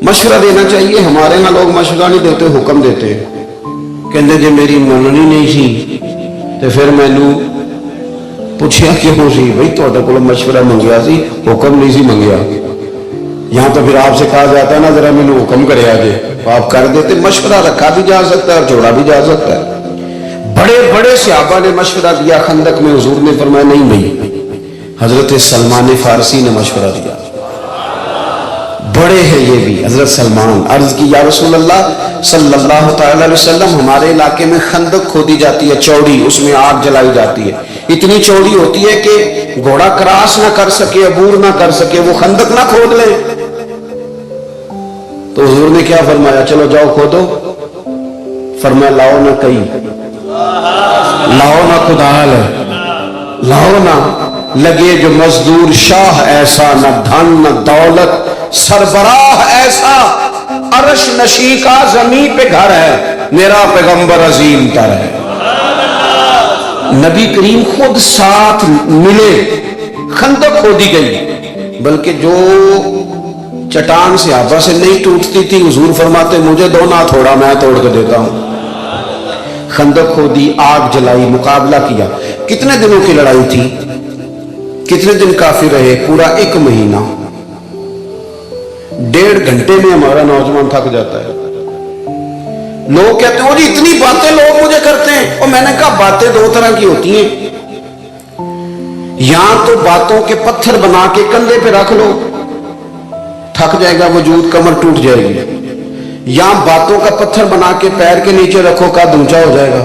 मशवरा देना चाहिए, हमारे यहाँ लोग मशवरा नहीं देते, हुक्म देते। कहते जे मेरी मननी नहीं सी तो फिर मैनू पूछया क्यों सी, भाई तुहाडे कोलों मशवरा मंगिया सी, हुक्म नहीं सी मंगिया। यहाँ तो फिर आपसे कहा जाता है ना जरा मैनू हुक्म करे आजे, आप कर देते। मशवरा रखा भी जा सकता है और जोड़ा भी जा सकता है। बड़े बड़े सहाबा ने मशवरा दिया खंदक में, हुजूर ने फरमाया नहीं, हजरत सलमान फारसी ने मशवरा दिया, बड़े हैं ये भी, हजरत सलमान। अर्ज की या रसूल अल्लाह सल्लल्लाहु अलैहि वसल्लम, हमारे इलाके में खंदक खोदी जाती है चौड़ी, उसमें आग जलाई जाती है, इतनी चौड़ी होती है कि घोड़ा क्रॉस ना कर सके, अबूर ना कर सके, वो खंदक ना खोद ले। तो हुजूर ने क्या फरमाया, चलो जाओ खोदो। फरमाया लाओ ना कई, लाओ ना कुदाल, लाओ ना। लगे जो मजदूर शाह ऐसा, न धन न दौलत सरबराह ऐसा, अरश नशी का जमीन पे घर है, मेरा पैगंबर अजीम तर है। नबी करीम खुद साथ मिले, खंदक खोदी गई, बल्कि जो चट्टान सहाबा से नहीं टूटती थी, हुजूर फरमाते मुझे दो ना थोड़ा, मैं तोड़ के देता हूं। खंदक खोदी, आग जलाई, मुकाबला किया। कितने दिनों की लड़ाई थी, कितने दिन काफी रहे? पूरा 1 महीना। 1.5 घंटे में हमारा नौजवान थक जाता है। लोग कहते हैं जी इतनी बातें लोग मुझे करते हैं, और मैंने कहा बातें 2 तरह की होती हैं, यहां तो बातों के पत्थर बना के कंधे पे रख लो, थक जाएगा वजूद, कमर टूट जाएगी। यहां बातों का पत्थर बना के पैर के नीचे रखो, कद ऊंचा हो जाएगा।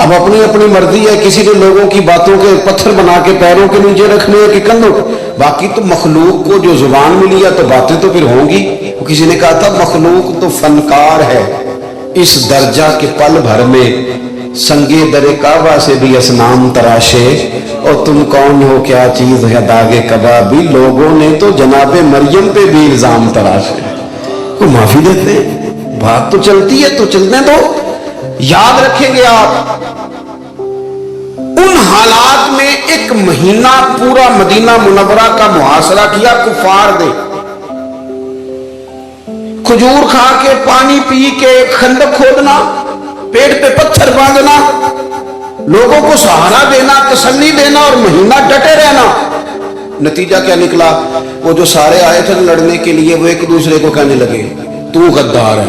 अब अपनी अपनी मर्जी है, किसी ने लोगों की बातों के पत्थर बना के पैरों के नीचे रखने हैं कि कंधों। बाकी तो मखलूक को जो जुबान मिली है तो बातें तो फिर होंगी। किसी ने कहा था मखलूक तो फनकार है, इस दर्जा के पल भर में संगे दरे काबा से भी असनाम तराशे, और तुम कौन हो क्या चीज है दागे कबाबी, लोगों ने तो जनाबे मरियम पे भी इल्जाम तराशे। को माफी देते हैं, बात तो चलती है तो चलने दो। याद रखेंगे आप, उन हालात में 1 महीना पूरा मदीना मुनव्वरा का मुहासरा किया कुफार ने। खजूर खा के, पानी पी के, खंदक खोदना, पेट पे पत्थर बांधना, लोगों को सहारा देना, तसल्ली देना, और महीना डटे रहना। नतीजा क्या निकला? वो जो सारे आए थे लड़ने के लिए, वो एक दूसरे को कहने लगे तू गद्दार है,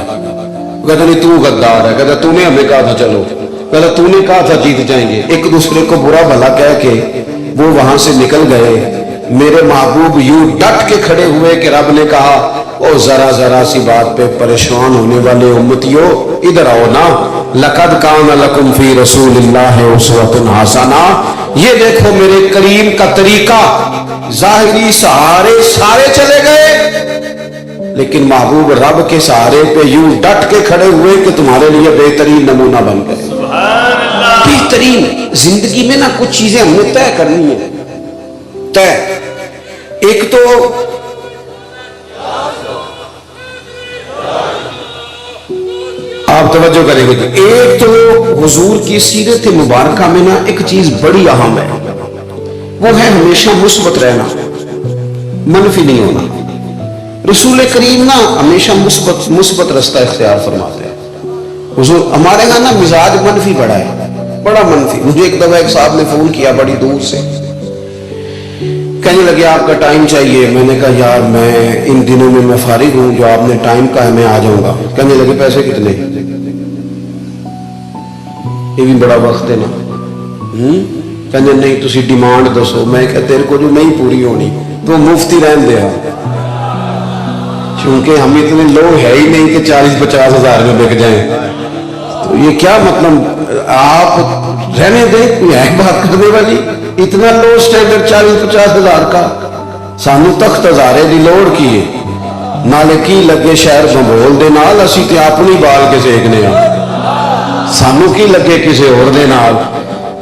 कहता नहीं तू गद्दार है, कहता तूने हमें कहा था चलो, कहता तूने कहा था जीत जाएंगे। एक दूसरे को बुरा भला कह के वो वहां से निकल गए। मेरे महबूब यूं डट के खड़े हुए कि रब ने कहा ओ जरा जरा सी बात पे परेशान होने वाले उम्मतियों, इधर आओ ना, लक़द कान लकुम फी रसूलिल्लाहि उस्वतुन हसना, ये देखो मेरे करीम का तरीका। जाहिरी सहारे सारे चले गए, लेकिन महबूब रब के सहारे पे यूं डट के खड़े हुए कि तुम्हारे लिए बेहतरीन नमूना बन गए। बेहतरीन जिंदगी में ना कुछ चीजें हमने तय करनी है, तय। एक तो आप तवज्जो करेंगे तो एक तो हुजूर की सीरत मुबारक में ना एक चीज बड़ी अहम है, वो है हमेशा मुस्बत रहना, मनफी नहीं होना। रसूल करीम ना हमेशा मुस्बत रास्ता इख्तियार फरमाते हैं। हुजूर हमारे यहाँ ना मिजाज मनफी बड़ा है, बड़ा मनफी। मुझे एक दफा एक साहब ने फोन किया बड़ी दूर से, कहने लगे आपका टाइम चाहिए। मैंने कहा यार मैं इन दिनों में मैं फारिग हूं, जो आपने टाइम का है मैं आ जाऊंगा। कहने लगे पैसे कितने? ये भी बड़ा वक्त है ना। कहने नहीं तुसी डिमांड दसो। मैं कहा तेरे को जो नहीं पूरी होनी तो मुफ्ती रहन दे, क्योंकि हम इतने लोग है ही नहीं कि 40-50 हजार में बिक जाएं। तो ये क्या मतलब, आप रहने दें, कोई है बात करने वाली? इतना लो स्टैंडर्ड 40-50 हजार का, सानू तख्त हजारे की लोड़ की है, नाले की लगे शहर भंबोल दे नाल, असी ते अपनी बाल के सेकने आ, सानू की लगे किसी और दे नाल।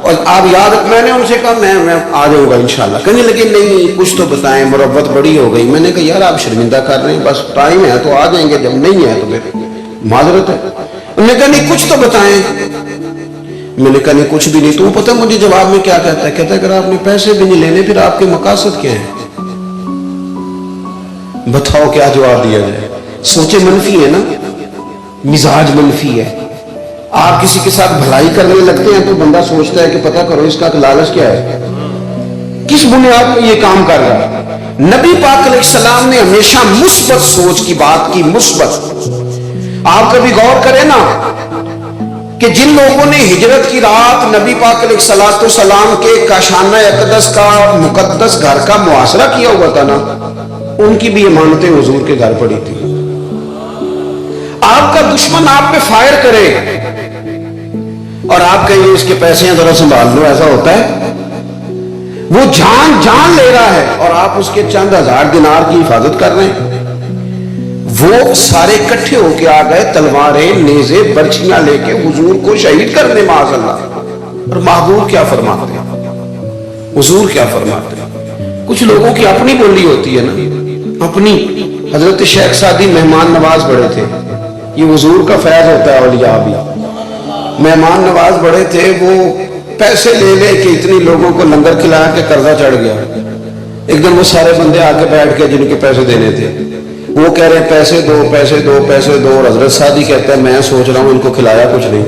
और आप याद, मैंने उनसे कहा मैं आ जाऊंगा इंशाल्लाह। कहने लगे नहीं कुछ तो बताएं, मुरब्बत बड़ी हो गई। मैंने कहा यार आप शर्मिंदा कर रहे हैं, बस टाइम है तो आ जाएंगे, जब नहीं है तो फिर माजरत है। उन्होंने कहा नहीं कुछ तो बताएं। मैंने कहा नहीं कुछ भी नहीं। तो पता मुझे जवाब में क्या कहता है? कहता है अगर आपने पैसे भी नहीं लेने फिर आपके मकासद क्या है? बताओ क्या जवाब दिया जाए? सोचे मनफी है ना, मिजाज मनफी है। आप किसी के साथ भलाई करने लगते हैं तो बंदा सोचता है कि पता करो इसका लालच क्या है, किस बुनियाद पर ये काम कर रहा है। नबी पाक अलैहिस्सलाम ने हमेशा मुस्बत सोच की बात की, मुस्बत। आप कभी गौर करें ना कि जिन लोगों ने हिजरत की रात नबी पाक अलैहिस्सलाम के काशाना अक़दस का मुकद्दस घर का मुआसरा किया हुआ था ना, उनकी भी इमानतें हुजूर के घर पड़ी थी। आपका दुश्मन आप पे फायर करे और आप कहिए इसके पैसे हैं जरा संभाल लो, ऐसा होता है? वो जान ले रहा है और आप उसके चंद हजार दिनार की हिफाजत कर रहे हैं। वो सारे इकट्ठे होके आ गए, तलवारें, नेज़े, बर्छियां लेके हुजूर को शहीद करने माज़अल्लाह। और महबूब क्या फरमाते हैं, हुजूर क्या फरमाते हैं? कुछ लोगों की अपनी बोली होती है ना, अपनी। हजरत शेख सादी मेहमान नवाज बड़े थे, ये हुजूर का फैज होता है। औलिया भी मेहमान नवाज बड़े थे। वो पैसे ले ले के इतनी लोगों को लंगर खिलाया कि कर्जा चढ़ गया। एक दिन वो सारे बंदे आके बैठ के जिनके पैसे देने थे, वो कह रहे हैं पैसे दो पैसे दो पैसे दो, और हजरत सादी कहता है मैं सोच रहा हूं इनको खिलाया कुछ नहीं,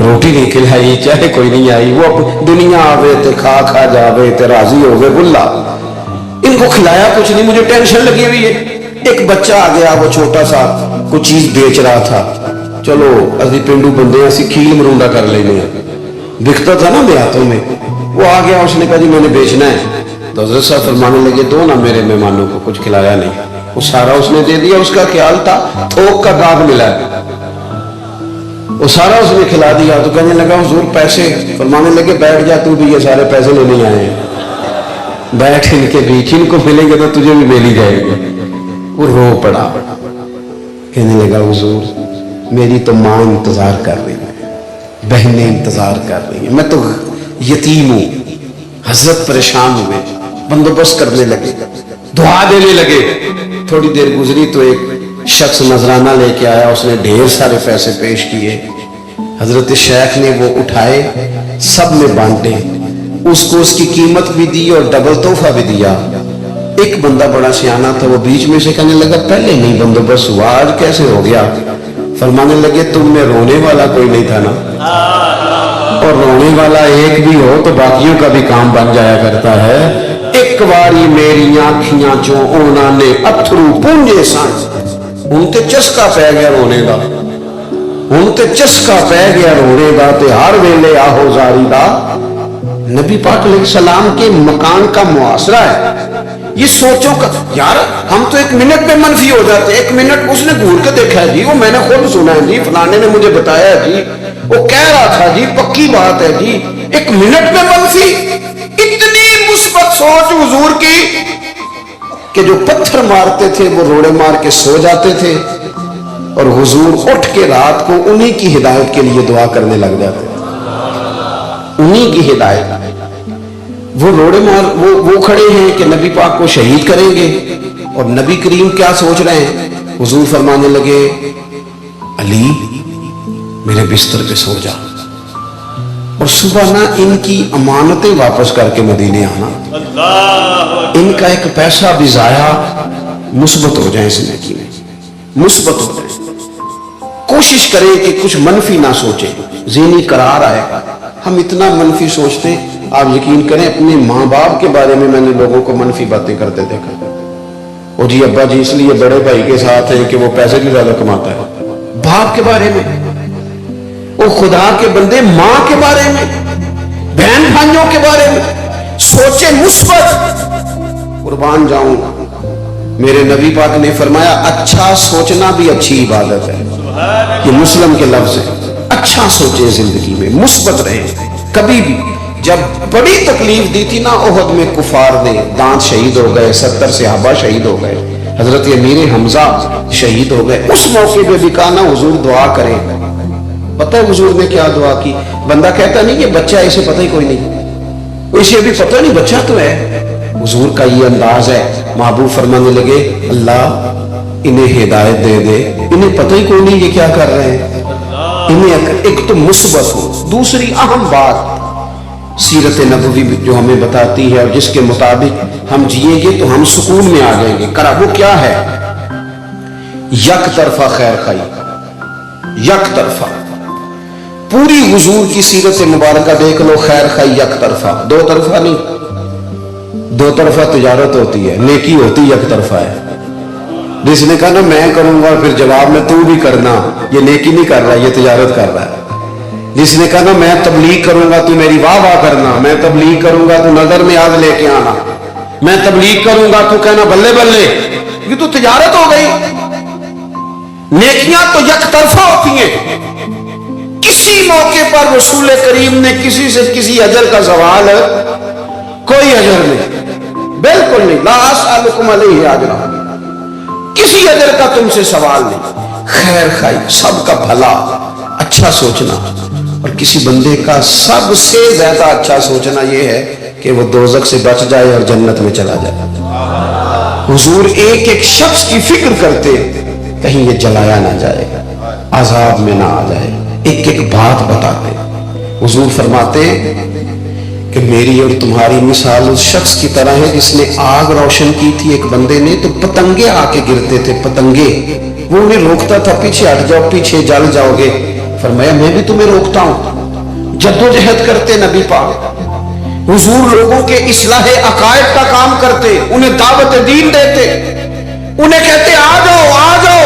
रोटी नहीं खिलाई, चाहे कोई नहीं आई, वो दुनिया आवे ते खा खा जावे ते राजी हो गए बुल्ला, इनको खिलाया कुछ नहीं, मुझे टेंशन लगी हुई है। एक बच्चा आ गया, वो छोटा सा कुछ चीज बेच रहा था, चलो अभी पिंडू बंदे असी खील मरूंडा कर लेने, बिकता था ना देहातों में, वो आ गया, उसने कहा जी मैंने बेचना है। तो हजरत साहब फरमाने लगे दो ना मेरे मेहमानों को, कुछ खिलाया नहीं, वो सारा उसने दे दिया, उसका ख्याल था थोक का दाग मिला है, वो सारा उसने खिला दिया। तो कहने लगा हुजूर पैसे, फरमाने लगे बैठ जा तू भी, ये सारे पैसे लेने आए हैं, बैठ इनके बीच, इनको मिलेंगे तो तुझे भी मिल ही जाएगा। वो रो पड़ा, कहने लगा हुजूर मेरी तो माँ इंतजार कर रही है, बहनें इंतजार कर रही है, मैं तो यतीम हूं। हजरत परेशान हुए, बंदोबस्त करने लगे, दुआ देने लगे। थोड़ी देर गुजरी तो एक शख्स नजराना लेके आया, उसने ढेर सारे पैसे पेश किए, हजरत शेख ने वो उठाए, सब में बांटे, उसको उसकी कीमत भी दी और डबल तोहफा भी दिया। एक बंदा बड़ा सियाना था, वो बीच में से कहने लगा पहले नहीं बंदोबस्त हुआ, आज कैसे हो गया? फरमाने लगे तुम में रोने वाला कोई नहीं था ना, और रोने वाला एक भी हो तो बाकियों का भी काम बन जाया करता है। एक बारी मेरी आखियां चो उन्होंने अथरू पूंजे सन, उनते चस्का पै गया रोने का, उनते चस्का पै गया रोने का, ते हर वेले आहो जारी दा नबी पाक अलैहिस्सलाम के मकान का मुआसरा है। ये सोचो का यार, हम तो एक मिनट में मनफी हो जाते, एक मिनट उसने घूर के देखा है जी, वो मैंने खुद सुना है जी, फलाने ने मुझे बताया है जी, वो कह रहा था जी, पक्की बात है जी, एक मिनट में मनफी। इतनी मुस्बत सोच हुजूर की कि जो पत्थर मारते थे वो रोड़े मार के सो जाते थे, और हुजूर उठ के रात को उन्हीं की हिदायत के लिए दुआ करने लग जाते, उन्हीं की हिदायत। वो रोड़े मार वो खड़े हैं कि नबी पाक को शहीद करेंगे, और नबी करीम क्या सोच रहे हैं? हुजूर फरमाने लगे अली मेरे बिस्तर पे सो जा, और सुबह ना इनकी अमानतें वापस करके मदीने आना, इनका एक पैसा भी जाया मुस्बत हो जाए, इस नेकी में मुस्बत हो जाए। कोशिश करें कि कुछ मनफी ना सोचे, ज़हनी करार आएगा। हम इतना मनफी सोचते, आप यकीन करें अपने माँ बाप के बारे में मैंने लोगों को मनफी बातें करते देखा, ओ जी अब्बा जी इसलिए बड़े भाई के साथ हैं कि वो पैसे भी ज्यादा कमाता है। बाप के बारे में, ओ खुदा के बंदे माँ के बारे में, बहन भाइयों के बारे में सोचे मुस्बत। कुर्बान जाऊंगा, मेरे नबी पाक ने फरमाया अच्छा सोचना भी अच्छी इबादत है, ये मुस्लिम के लफ्ज है। अच्छा सोचे जिंदगी में, मुस्बत रहे। कभी भी जब बड़ी तकलीफ दी थी ना ओहद में, कुफार ने दांत शहीद हो गए, 70 सहाबा शहीद हो गए, हजरत अमीर हमजा शहीद हो गए, उस मौके पे भी कहा ना हुजूर दुआ करें। पता है हुजूर ने क्या दुआ की? बंदा कहता नहीं कि बच्चा ऐसे पता ही कोई नहीं, इसे अभी पता नहीं बच्चा तो है। हुजूर का ये अंदाज है, महबूब फरमाने लगे अल्लाह इन्हें हिदायत दे दे, इन्हें पता ही कोई नहीं ये क्या कर रहे हैं, इन्हें एक तो मुस्बत हो। दूसरी अहम बात सीरत नबवी जो हमें बताती है और जिसके मुताबिक हम जिएंगे तो हम सुकून में आ जाएंगे, करा वो क्या है? यक तरफा खैर खाई, यक तरफा। पूरी हुजूर की सीरत मुबारक देख लो, खैर खाई यक तरफा, दो तरफा नहीं, दो तरफा तिजारत होती है, नेकी होती यक तरफा है। जिसने कहा ना मैं करूंगा, फिर जवाब में तू भी करना, ये नेकी नहीं कर रहा, ये तिजारत कर रहा है। जिसने कहा ना मैं तबलीग करूंगा, तू मेरी वाह वाह करना, मैं तबलीग करूंगा, तू नजर में याद लेके आना, मैं तबलीग करूंगा, तू कहना बल्ले बल्ले, ये तो तिजारत हो गई। नेकियां तो यक तरफा होती हैं। किसी मौके पर रसूल करीम ने किसी से किसी अजर का सवाल, कोई अजर नहीं, बिल्कुल नहीं, ला असअलुकुम अलैहि अजरा, किसी अजर का तुमसे सवाल नहीं। खैर खाई, सबका भला, अच्छा सोचना, और किसी बंदे का सबसे ज्यादा अच्छा सोचना यह है कि वो दोजख से बच जाए और जन्नत में चला जाए। हुजूर एक एक शख्स की फिक्र करते, कहीं ये जलाया ना जाए, अजाब में ना आ जाए, एक एक बात बताते। हुजूर फरमाते कि मेरी और तुम्हारी मिसाल उस शख्स की तरह है जिसने आग रोशन की थी एक बंदे ने, तो पतंगे आके गिरते थे, पतंगे, वो उन्हें रोकता था, पीछे हट जाओ, पीछे जल जाओगे। फरमाया मैं भी तुम्हें रोकता हूं। जद्दोजहद करते नबी पाक, हुजूर लोगों के इस्लाहे अकायद का काम करते, उन्हें दावत दीन देते, उन्हें कहते आ जाओ आ जाओ।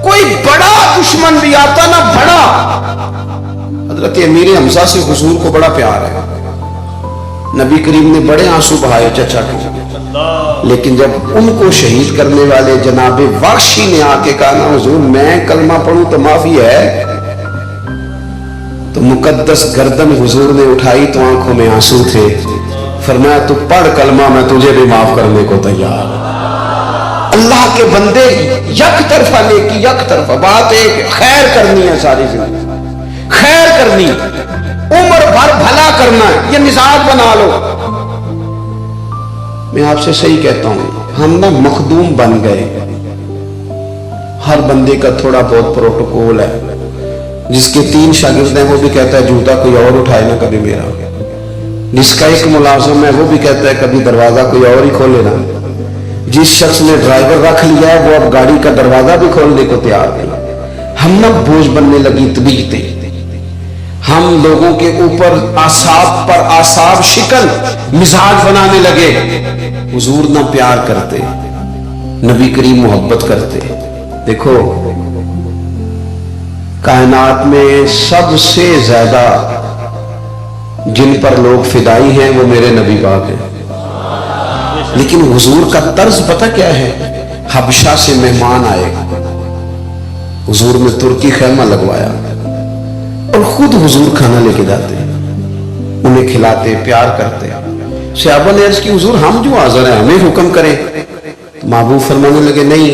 कोई बड़ा दुश्मन भी आता ना, बड़ा, हजरत अमीर हमजा से हुजूर को बड़ा प्यार है, नबी करीम ने बड़े आंसू बहाए चचा के, लेकिन जब उनको शहीद करने वाले जनाबे वाशी ने आके कहा ना हुजूर मैं कलमा पढ़ूं तो माफी है, तो मुकद्दस गर्दन हुजूर ने उठाई तो आंखों में आंसू थे। फरमाया तू पढ़ कलमा, मैं तुझे भी माफ करने को तैयार। अल्लाह के बंदे यक तरफा नेकी, यक तरफा बात एक, खैर करनी है, सारी जिंदगी खैर करनी, उम्र भर भला करना है, ये मिजाज बना लो। मैं आपसे सही कहता हूं, हम ना मखदूम बन गए। हर बंदे का थोड़ा बहुत प्रोटोकॉल है। जिसके 3 शागिर्द हैं वो भी कहता है जूता कोई और उठाए ना कभी मेरा। जिसका एक मुलाजिम है वो भी कहता है कभी दरवाजा कोई और ही खोले ना। जिस शख्स ने ड्राइवर रख लिया है वो अब गाड़ी का दरवाजा भी खोलने को तैयार नहीं। हम ना बोझ बनने लगी तबीयतें, हम लोगों के ऊपर आसाब पर आसाब शिकन मिजाज बनाने लगे। हुजूर ना प्यार करते, नबी करीम मोहब्बत करते। देखो कायनात में सबसे ज्यादा जिन पर लोग फिदाई हैं वो मेरे नबी पाक हैं, लेकिन हुजूर का तर्ज पता क्या है? हबशा से मेहमान आए, हुजूर ने तुर्की खैमा लगवाया और खुद हुजूर खाना लेके जाते, उन्हें खिलाते, प्यार करते। सहाबा ने अर्ज की हुजूर हम जो हाजिर हैं, हमें हुक्म करें। तो महबूब फरमाने लगे नहीं,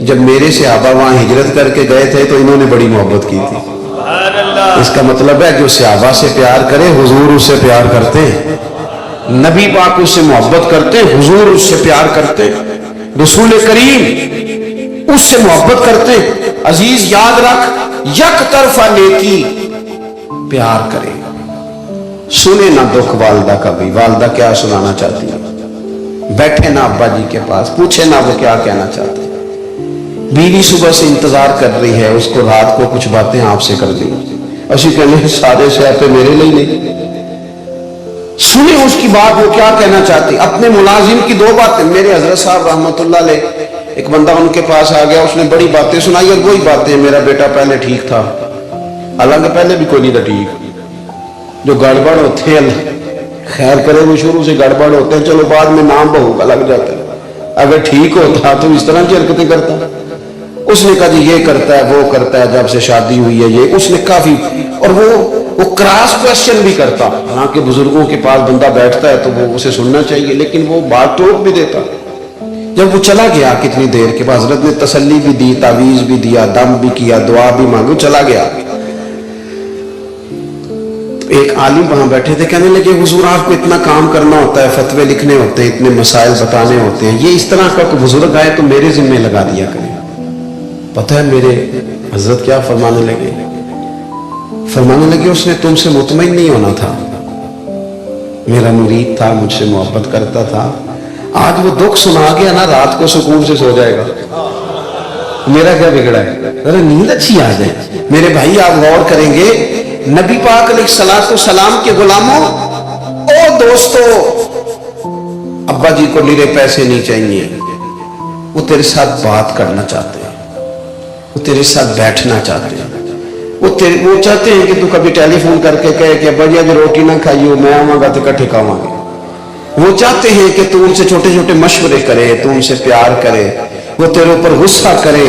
जब मेरे सहाबा वहां हिजरत करके गए थे तो इन्होंने बड़ी मोहब्बत की थी। इसका मतलब है जो सहाबा से प्यार करे हुजूर उससे प्यार करते हैं, नबी पाक उससे मोहब्बत करते, हुजूर उससे प्यार करते, रसूल करीम उससे मोहब्बत करते। अजीज याद रख, यक तरफा नेकी, प्यार करे। सुने ना दुख वालदा का भी, वालदा क्या सुनाना चाहती है, बैठे ना अब्बा जी के पास, पूछे ना वो क्या कहना चाहते। बीवी सुबह से इंतजार कर रही है, उसको रात को कुछ बातें आपसे कर दी, असी कहने सारे स्यापे मेरे लिए नहीं। सुने उसकी बात, वो क्या कहना चाहती। अपने मुलाजिम की 2 बातें, मेरे हजरत साहब रहमतुल्लाह अलैह, एक बंदा उनके पास आ गया, उसने बड़ी बातें सुनाई और वही बातें, मेरा बेटा पहले ठीक था, हालांकि पहले भी कोई नहीं था ठीक। जो गड़बड़ होते हैं खैर करे, वो शुरू से गड़बड़ होते हैं, चलो बाद में नाम बहू का लग जाता है। अगर ठीक होता तो इस तरह की हरकतें करता। उसने कहा जी ये करता है वो करता है, जब से शादी हुई है ये, उसने काफी, और वो क्रॉस क्वेश्चन भी करता। हालांकि बुजुर्गों के पास बंदा बैठता है तो वो उसे सुनना चाहिए, लेकिन वो बात टोक भी देता। जब वो चला गया कितनी देर के बाद, हजरत ने तसल्ली भी दी, तावीज भी दिया, दम भी किया, दुआ भी मांगी, चला गया। तो एक आलिम वहां बैठे थे, कहने लगे हुजूर आपको इतना काम करना होता है, फतवे लिखने होते हैं, इतने मसाइल बताने होते हैं, ये इस तरह का कोई बुजुर्ग आए तो मेरे जिम्मे लगा दिया करें। पता है मेरे हजरत क्या फरमाने लगे? फरमाने लगे उसने तुमसे मुतमईन नहीं होना था, मेरा मुरीद था, मुझसे मोहब्बत करता था, आज वो दुख सुना गया ना, रात को सुकून से सो जाएगा, मेरा क्या बिगड़ा है? अरे नींद अच्छी आ जाए। मेरे भाई आप गौर करेंगे, नबी पाक अलैहिस्सलातु सलाम के गुलामों, ओ दोस्तों, अब्बा जी को निरे पैसे नहीं चाहिए, वो तेरे साथ बात करना चाहते हैं, वो तेरे साथ बैठना चाहते हैं, वो चाहते हैं कि तू कभी टेलीफोन करके कहे कि अब्बा जी आज रोटी ना खाइयो, मैं आवांगा तो इकट्ठे खावांगे। वो चाहते हैं कि तू उनसे छोटे छोटे मशवरे करे, तू उनसे प्यार करे, वो तेरे ऊपर गुस्सा करे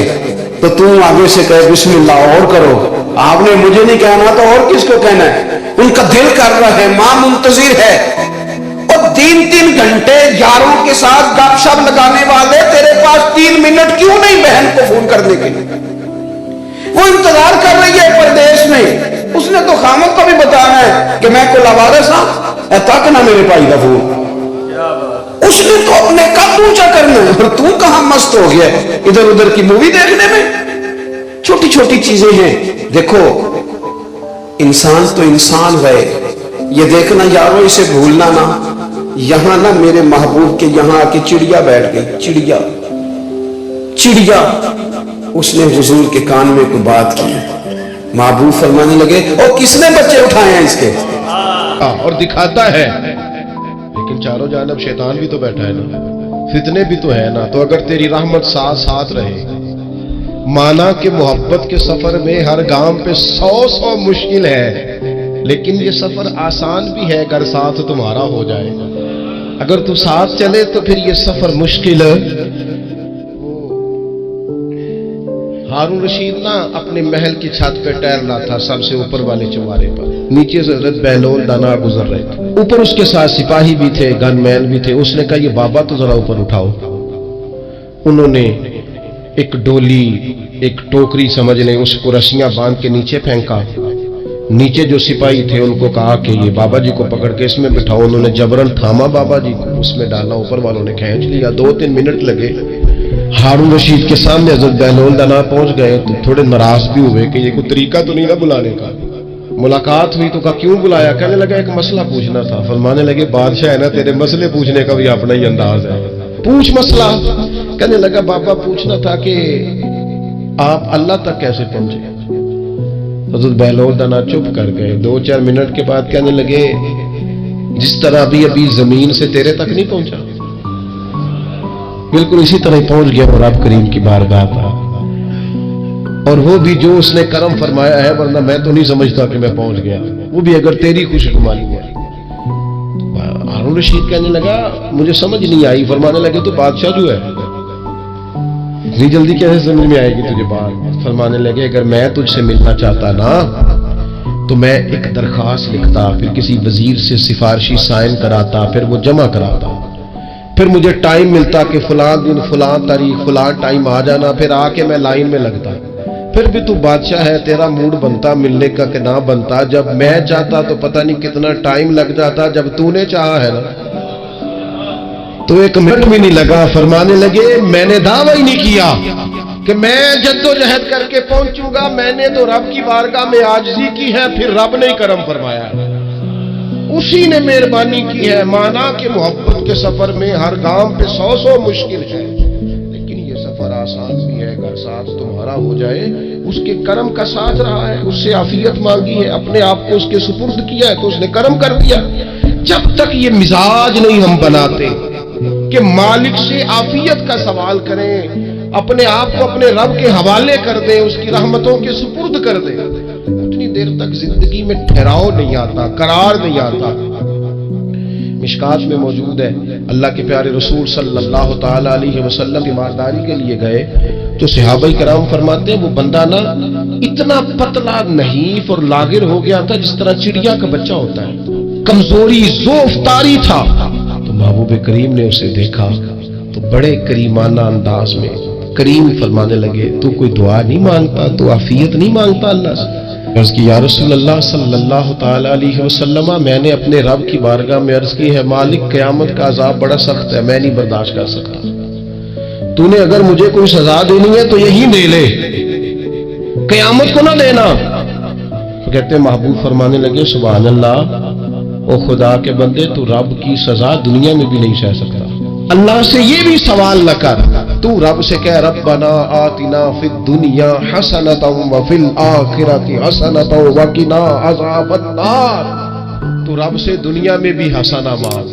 तो तू आगे से कहे बिस्मिल्लाह और करो, आपने मुझे नहीं कहना तो और किसको कहना है। उनका दिल कर रहा है, मां मुंतजिर है, और 3-3 घंटे यारों के साथ गपशप लगाने वाले तेरे पास 3 मिनट क्यों नहीं बहन को फोन करने के लिए? वो इंतजार कर रही है परदेश में, उसने तो खामद को भी बताना है कि मैं को लवारिस हाँ तक ना मेरे भाई का फोन, उसने तो अपने कब ऊंचा करना है, और तू कहां मस्त हो गया इधर उधर की मूवी देखने में। छोटी छोटी चीजें हैं। देखो इंसान तो इंसान है, ये देखना यारो, इसे भूलना ना। यहां ना मेरे महबूब के यहां आके चिड़िया बैठ गई, चिड़िया चिड़िया। उसने हुजूर के कान में कोई बात की, महबूब फरमाने लगे ओ किसने बच्चे उठाए हैं इसके? और दिखाता है, लेकिन चारों जानब शैतान भी तो बैठा है ना, फितने भी तो है ना। तो अगर तेरी रहमत साथ साथ रहे, माना कि मोहब्बत के सफर में हर गांव पे 100 मुश्किल है, लेकिन ये सफर आसान भी है अगर साथ तुम्हारा हो जाए। अगर तू साथ चले तो फिर ये सफर मुश्किल है। हारून रशीद ना अपने महल की छत पे टहल रहा था, सबसे ऊपर वाले चौबारे पर। नीचे से हजरत बहलोल दाना गुजर रहे थे, ऊपर उसके साथ सिपाही भी थे, गनमैन भी थे। उसने कहा ये बाबा तो जरा ऊपर उठाओ। उन्होंने एक डोली, एक टोकरी समझ लें, उसको रस्सियां बांध के नीचे फेंका। नीचे जो सिपाही थे उनको कहा कि ये बाबा जी को पकड़ के इसमें बिठाओ। उन्होंने जबरन थामा बाबा जी को, उसमें डाला। ऊपर वालों ने खींच लिया। 2-3 मिनट लगे। हारून रशीद के सामने हजरत बहलोल दाना पहुंच गए तो थोड़े नाराज भी हुए कि ये कोई तरीका तो नहीं ना बुलाने का। मुलाकात हुई तो कहा क्यों बुलाया? कहने लगा एक मसला पूछना था। फरमाने लगे बादशाह है ना, तेरे मसले पूछने का भी अपना ही अंदाज है, पूछ मसला। कहने लगा बाबा पूछना था कि आप अल्लाह तक कैसे पहुंचे? हजरत बहलोल दाना चुप कर गए। 2-4 मिनट के बाद कहने लगे जिस तरह अभी जमीन से तेरे तक नहीं पहुंचा, बिल्कुल इसी तरह पहुंच गया और रब करीम की बारगाह पर। और वो भी जो उसने करम फरमाया है, वरना मैं तो नहीं समझता कि मैं पहुंच गया, वो भी अगर तेरी खुशगुमानी है। हारून रशीद कहने लगा मुझे समझ नहीं आई। फरमाने लगे तो बादशाह जो है, इतनी जल्दी कैसे समझ में आएगी तुझे बात? फरमाने लगे अगर मैं तुझसे मिलना चाहता ना तो मैं एक दरखास्त लिखता, फिर किसी वजीर से सिफारिशी साइन कराता, फिर वो जमा कराता, फिर मुझे टाइम मिलता कि फलां दिन फलां तारीख फलां टाइम आ जाना, फिर आके मैं लाइन में लगता। फिर भी तू बादशाह है, तेरा मूड बनता मिलने का कि ना बनता। जब मैं चाहता तो पता नहीं कितना टाइम लग जाता, जब तूने चाहा है ना तो 1 मिनट भी नहीं लगा। फरमाने लगे मैंने दावा ही नहीं किया कि मैं जद्दोजहद करके पहुंचूंगा, मैंने तो रब की बारगाह में आजिज़ी की है, फिर रब ने ही करम फरमाया, उसी ने मेहरबानी की है। माना कि मोहब्बत के सफर में हर गांव पे 100 मुश्किल है, लेकिन ये सफर आसान भी है अगर साथ तुम्हारा हो जाए। उसके करम का साथ रहा है, उससे आफियत मांगी है, अपने आप को उसके सुपुर्द किया है तो उसने करम कर दिया। जब तक ये मिजाज नहीं हम बनाते कि मालिक से आफियत का सवाल करें, अपने आप को अपने रब के हवाले कर दें, उसकी रहमतों के सुपुर्द कर दें, उतनी देर तक जिंदगी में ठहराव नहीं आता, करार नहीं आता। मिशकात में मौजूद है, अल्लाह के प्यारे रसूल सल्लल्लाहु ताला अलैहि वसल्लम ईमानदारी के लिए गए तो सहाबाई कराम फरमाते हैं वो बंदा ना इतना पतला नहीफ और लागिर हो गया था जिस तरह चिड़िया का बच्चा होता है, कमजोरी ज़ोफ़तारी था। तो महबूब करीम ने उसे देखा तो बड़े करीमाना अंदाज में करीम फरमाने लगे तू कोई दुआ नहीं मांगता, तू आफियत नहीं मांगता अल्लाह से? अर्ज की या रसूल अल्लाह सल्लल्लाहु ताला अलैहि वसल्लम, मैंने अपने रब की बारगाह में अर्ज की है मालिक क़यामत का अजाब बड़ा सख्त है, मैं नहीं बर्दाश्त कर सकता। तूने अगर मुझे कोई सजा देनी है तो यही दे ले, क़यामत को ना देना। तो कहते महबूब फरमाने लगे सुभान अल्लाह, ओ खुदा के बंदे तू रब की सजा दुनिया में भी नहीं सह सकता। अल्लाह से ये भी सवाल न कर, तू रब से कह रब्बना आतिना फिद दुनिया हसनतम व फिल आखिरति हसनतम व किना अज़ाबन्नार। तू रब से दुनिया में भी हसना मांग,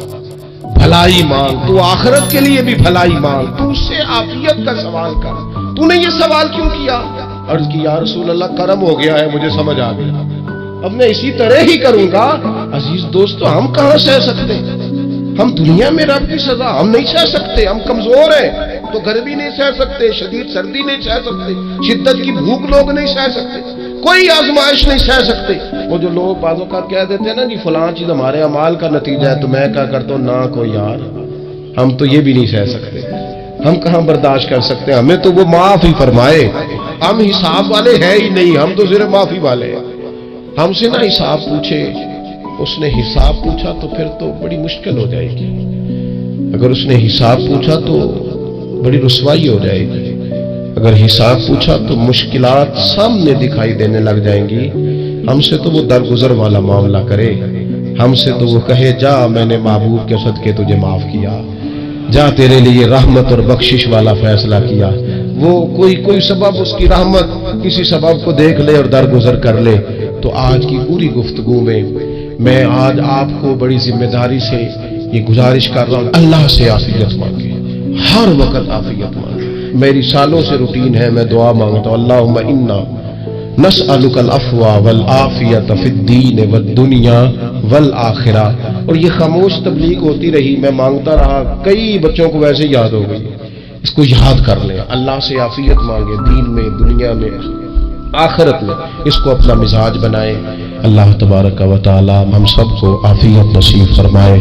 भलाई मांग, तू आखिरत के लिए भी भलाई मांग, तू उससे आफियत का सवाल कर। तूने ये सवाल क्यों किया? अर्ज की या रसूल अल्लाह करम हो गया है, मुझे समझ आ गया, अब मैं इसी तरह ही करूंगा। अजीज दोस्तों, हम कहां सह सकते? हम दुनिया में रब की सजा हम नहीं सह सकते, हम कमजोर हैं तो गर्मी नहीं सह सकते, शदीद सर्दी नहीं सह सकते, शिद्दत की भूख लोग नहीं सह सकते, कोई आजमाइश नहीं सह सकते। वो जो लोग बाजों का कह देते हैं ना जी फलां चीज हमारे अमाल का नतीजा है, तो मैं क्या करता हूं ना कोई यार, हम तो ये भी नहीं सह सकते, हम कहां बर्दाश्त कर सकते हैं, हमें तो वो माफ ही फरमाए। हम हिसाब वाले हैं ही नहीं, हम तो सिर्फ माफी वाले हैं। हमसे ना हिसाब पूछे, उसने हिसाब पूछा तो फिर तो बड़ी मुश्किल हो जाएगी, अगर उसने हिसाब पूछा तो बड़ी रुसवाई हो जाएगी, अगर हिसाब पूछा तो मुश्किलात सामने दिखाई देने लग जाएंगी। ہم سے تو وہ درگزر والا معاملہ کرے، ہم سے تو وہ کہے جا میں نے محبوب کے صدقے تجھے معاف کیا، جا تیرے لیے رحمت اور بخشش والا فیصلہ کیا۔ وہ کوئی سبب اس کی رحمت کسی سبب کو دیکھ لے اور درگزر کر لے۔ تو آج کی پوری گفتگو میں آج آپ کو بڑی ذمہ داری سے یہ گزارش کر رہا ہوں، اللہ سے عافیت مانگے، ہر وقت عافیت مانگے۔ میری سالوں سے روٹین ہے، میں دعا مانگتا ہوں اللہم انا نسألک العفو والعافیت فی الدین والدنیا والآخرہ۔ اور یہ خاموش تبلیغ ہوتی رہی، میں مانگتا رہا، کئی بچوں کو ویسے یاد ہو گئی، اس کو یاد کر لیں، اللہ سے عافیت مانگے، دین میں، دنیا میں، آخرت میں، اس کو اپنا مزاج بنائیں۔ اللہ تبارک و تعالی ہم سب کو عافیت نصیب فرمائے۔